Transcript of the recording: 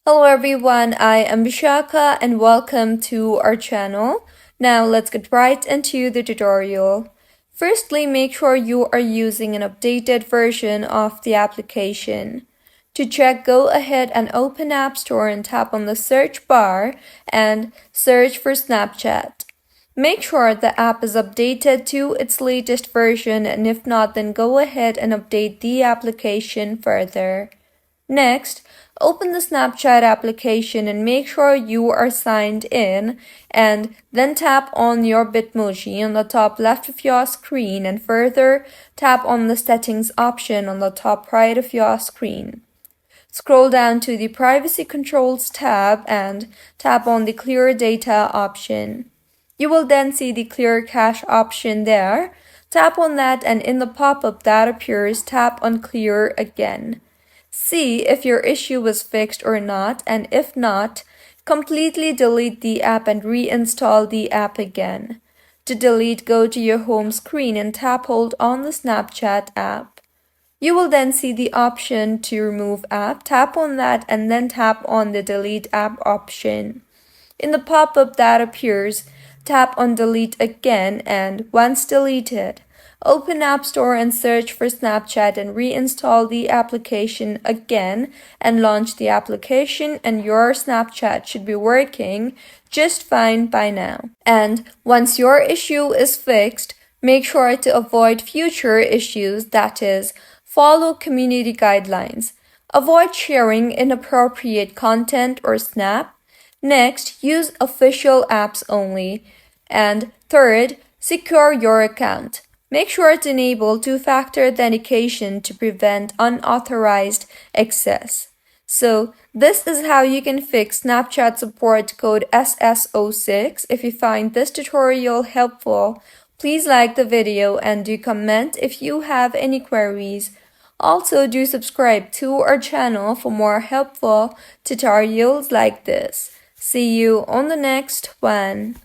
Hello everyone, I am Vishaka and welcome to our channel. Now let's get right into the tutorial. Firstly, make sure you are using an updated version of the application. To check, go ahead and open App Store and tap on the search bar and search for Snapchat. Make sure the app is updated to its latest version, and if not, then go ahead and update the application further. Next, open the Snapchat application and make sure you are signed in, and then tap on your Bitmoji on the top left of your screen and further tap on the settings option on the top right of your screen. Scroll down to the Privacy Controls tab and tap on the Clear Data option. You will then see the Clear Cache option there. Tap on that, and in the pop-up that appears, tap on Clear again. See if your issue was fixed or not, and if not, completely delete the app and reinstall the app again. To delete, go to your home screen and hold on the Snapchat app. You will then see the option to remove app. Tap on that and then tap on the delete app option. In the pop-up that appears, tap on delete again, and once deleted, open App Store and search for Snapchat and reinstall the application again and launch the application, and your Snapchat should be working just fine by now. And once your issue is fixed, make sure to avoid future issues, that is, follow community guidelines. Avoid sharing inappropriate content or snap. Next, use official apps only. And third, secure your account. Make sure to enable two-factor authentication to prevent unauthorized access. So, this is how you can fix Snapchat support code SS06. If you find this tutorial helpful, please like the video and do comment if you have any queries. Also, do subscribe to our channel for more helpful tutorials like this. See you on the next one.